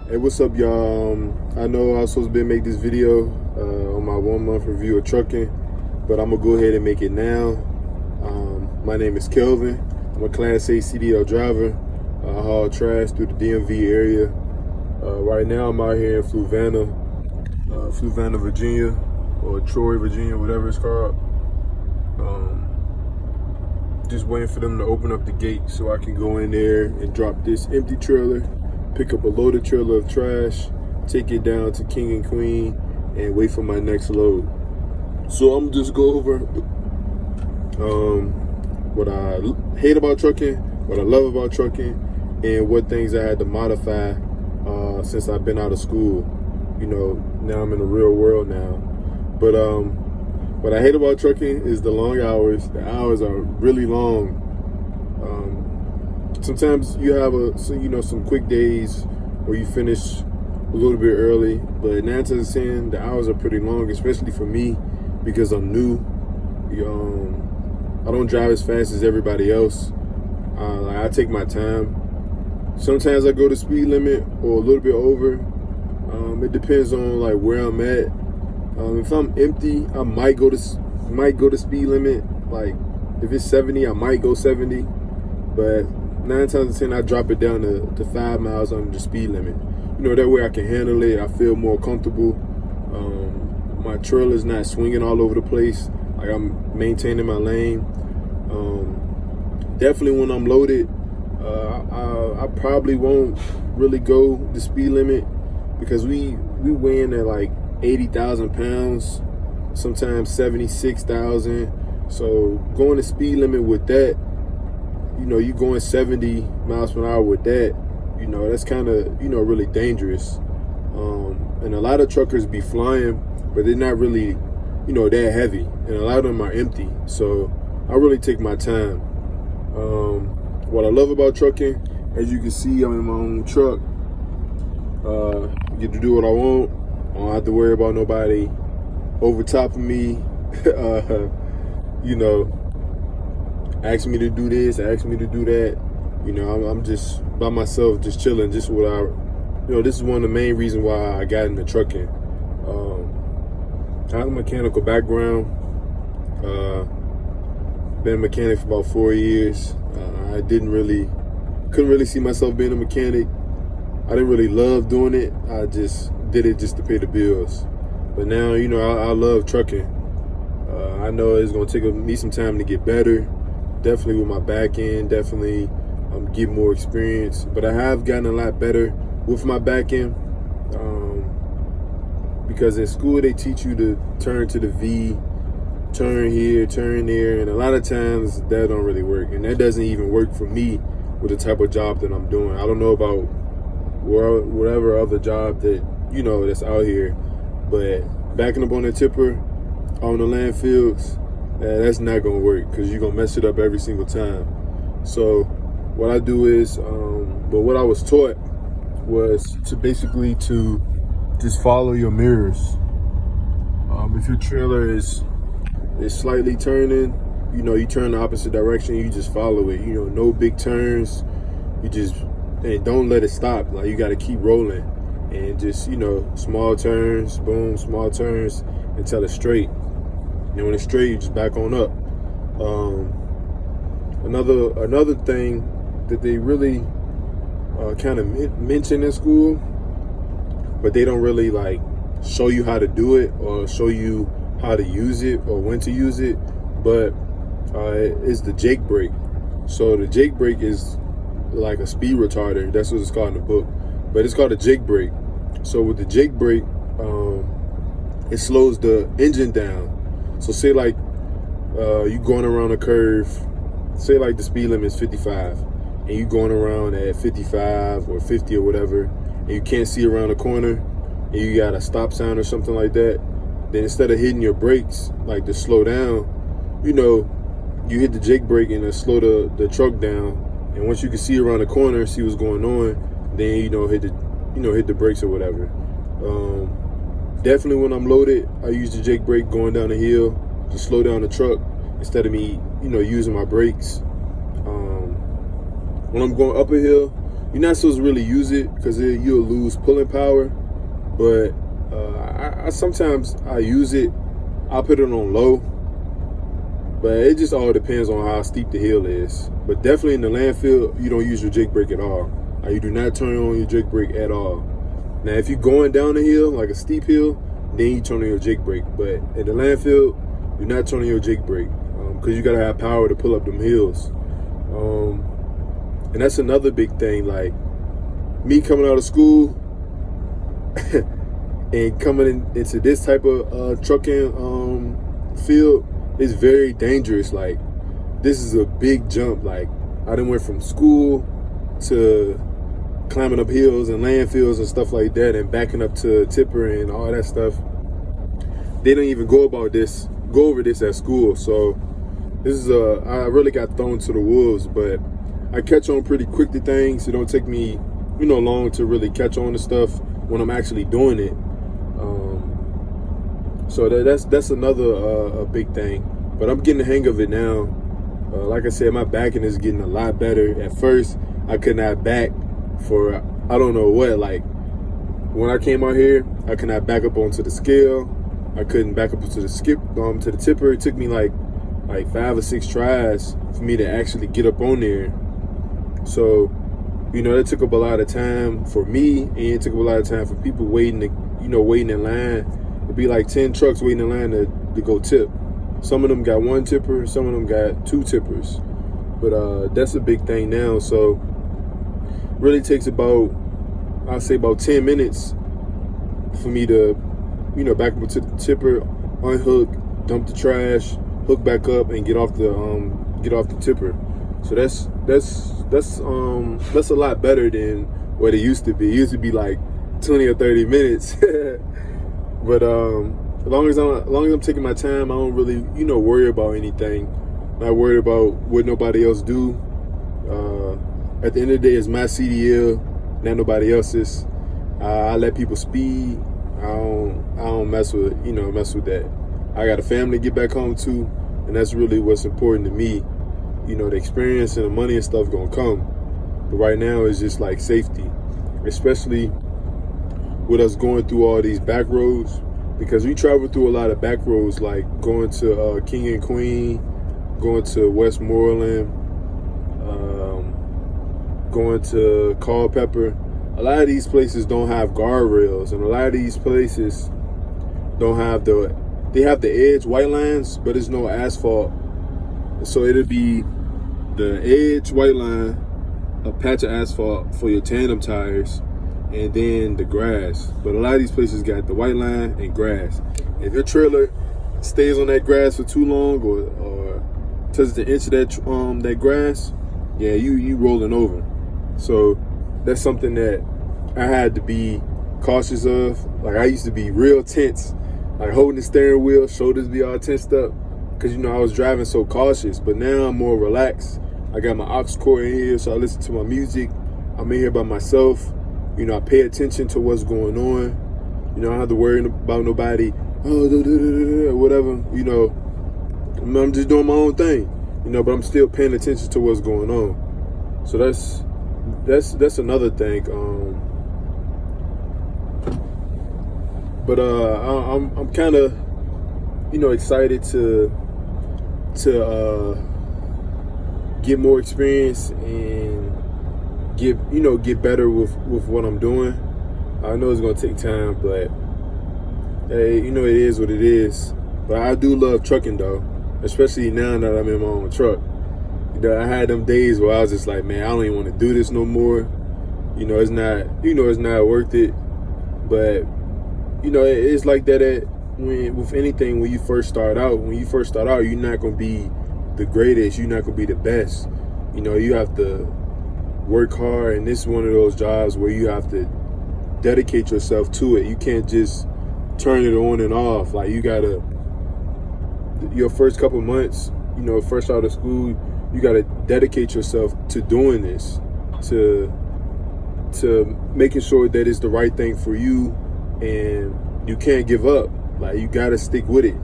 Hey, what's up, y'all? I know I was supposed to be make this video on my 1 month review of trucking, but I'm gonna go ahead and make it now. My name is Kelvin. I'm a Class A CDL driver. I haul trash through the DMV area. Right now, I'm out here in Fluvanna, Virginia, or Troy, Virginia, whatever it's called. Just waiting for them to open up the gate so I can go in there and drop this empty trailer, pick up a loaded trailer of trash, take it down to King and Queen, and wait for my next load. So I'm just go over what I hate about trucking, what I love about trucking, and what things I had to modify since I've been out of school. You know, now I'm in the real world now. But what I hate about trucking is the long hours. The hours are really long. Sometimes you have some quick days where you finish a little bit early, but 9 to 10, the hours are pretty long, especially for me because I'm new. I don't drive as fast as everybody else. I take my time. Sometimes I go the speed limit or a little bit over. It depends on like where I'm at. If I'm empty, I might go to speed limit. Like if it's 70, I might go 70. But 9 times out of 10, I drop it down to 5 miles under the speed limit. You know, that way I can handle it. I feel more comfortable. My trailer's not swinging all over the place. Like I'm maintaining my lane. Definitely when I'm loaded, I probably won't really go the speed limit because we weighing at like 80,000 pounds, sometimes 76,000. So going the speed limit with that, you know, you going 70 miles per hour with that, you know, that's kind of, you know, really dangerous. And a lot of truckers be flying, but they're not really, you know, that heavy. And a lot of them are empty. So I really take my time. What I love about trucking, as you can see, I'm in my own truck. Get to do what I want. I don't have to worry about nobody over top of me, you know, ask me to do this, ask me to do that. You know, I'm just by myself, just chilling, just what this is one of the main reasons why I got into trucking. I have a mechanical background. Been a mechanic for about 4 years. I couldn't really see myself being a mechanic. I didn't really love doing it. I just did it just to pay the bills. But now, you know, I love trucking. I know it's gonna take me some time to get better. Definitely with my back end, definitely get more experience. But I have gotten a lot better with my back end. Because in school they teach you to turn to the V, turn here, turn there, and a lot of times that don't really work. And that doesn't even work for me with the type of job that I'm doing. I don't know about whatever other job that, you know, that's out here, but backing up on the tipper on the landfills, that's not gonna work because you're gonna mess it up every single time. So what I do is, but what I was taught was to basically to just follow your mirrors. If your trailer is slightly turning, you know, you turn the opposite direction, you just follow it. You know, no big turns. And don't let it stop. Like, you got to keep rolling and just, you know, small turns, boom, small turns until it's straight. And when it's straight, you just back on up. Another thing that they really kind of mention in school, but they don't really like show you how to do it or show you how to use it or when to use it, but it's the Jake brake. So the Jake brake is like a speed retarder. That's what it's called in the book, but it's called a Jake brake. So with the Jake brake, it slows the engine down. So say like you going around a curve, say like the speed limit is 55 and you going around at 55 or 50 or whatever, and you can't see around the corner and you got a stop sign or something like that, then instead of hitting your brakes like to slow down, you know, you hit the Jake brake and it slow the truck down. And once you can see around the corner, see what's going on, then, you know, hit the brakes or whatever. Definitely when I'm loaded, I use the Jake brake going down the hill to slow down the truck instead of me, you know, using my brakes. When I'm going up a hill, you're not supposed to really use it because you'll lose pulling power. But I sometimes I use it. I'll put it on low. But it just all depends on how steep the hill is. But definitely in the landfill, you don't use your Jake brake at all. Like, you do not turn on your Jake brake at all. Now, if you're going down a hill, like a steep hill, then you turn on your Jake brake. But in the landfill, you're not turning your Jake brake because you got to have power to pull up them hills. And that's another big thing. Like, me coming out of school and coming into this type of trucking field, it's very dangerous. Like, this is a big jump. Like, I done went from school to climbing up hills and landfills and stuff like that, and backing up to tipper and all that stuff. They don't even go over this at school. So this is I really got thrown to the wolves, but I catch on pretty quick to things. It don't take me, long to really catch on to stuff when I'm actually doing it. So that's another a big thing. But I'm getting the hang of it now. Like I said, my backing is getting a lot better. At first, I could not back for I don't know what. Like, when I came out here, I could not back up onto the scale. I couldn't back up to the to the tipper. It took me like 5 or 6 tries for me to actually get up on there. So, that took up a lot of time for me, and it took up a lot of time for people waiting in line. It'd be like 10 trucks waiting in line to go tip. Some of them got 1 tipper, some of them got 2 tippers. But that's a big thing now. So really takes about 10 minutes for me to, back up to the tipper, unhook, dump the trash, hook back up, and get off the tipper. So that's a lot better than what it used to be. It used to be like 20 or 30 minutes. But as long as I'm taking my time, I don't really, worry about anything. Not worried about what nobody else do. At the end of the day, it's my CDL, not nobody else's. I let people speed. I don't mess with that. I got a family to get back home to, and that's really what's important to me. The experience and the money and stuff gonna come. But right now, it's just like safety, especially with us going through all these back roads, because we travel through a lot of back roads, like going to King and Queen, going to Westmoreland, going to Culpeper. A lot of these places don't have guardrails, and a lot of these places don't have they have the edge white lines, but there's no asphalt. So it'll be the edge white line, a patch of asphalt for your tandem tires, and then the grass. But a lot of these places got the white line and grass. If your trailer stays on that grass for too long, or touches the inch of that grass, yeah, you rolling over. So that's something that I had to be cautious of. Like, I used to be real tense, like holding the steering wheel, shoulders be all tensed up, because I was driving so cautious. But now I'm more relaxed. I got my aux cord in here, so I listen to my music. I'm in here by myself. I pay attention to what's going on. I don't have to worry about nobody, whatever. I'm just doing my own thing. But I'm still paying attention to what's going on. So that's another thing. But I'm kind of excited to get more experience and get better with what I'm doing. I know it's gonna take time, but hey, it is what it is. But I do love trucking though, especially now that I'm in my own truck. I had them days where I was just like, man, I don't even want to do this no more. It's not worth it. But it's like that with anything. When you first start out, you're not gonna be the greatest. You're not gonna be the best. You have to work hard, and this is one of those jobs where you have to dedicate yourself to it. You can't just turn it on and off. Like, you gotta, your first couple months, first out of school, you gotta dedicate yourself to doing this, to making sure that it's the right thing for you, and you can't give up. Like, you gotta stick with it.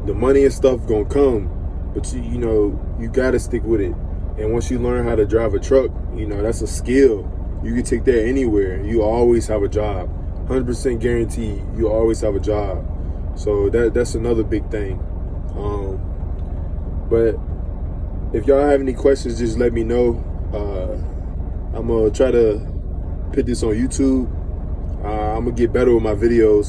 The money and stuff gonna come, but you gotta stick with it. And once you learn how to drive a truck, you know, that's a skill. You can take that anywhere. You always have a job. 100% guaranteed, you always have a job. So that's another big thing. But if y'all have any questions, just let me know. I'm going to try to put this on YouTube. I'm going to get better with my videos.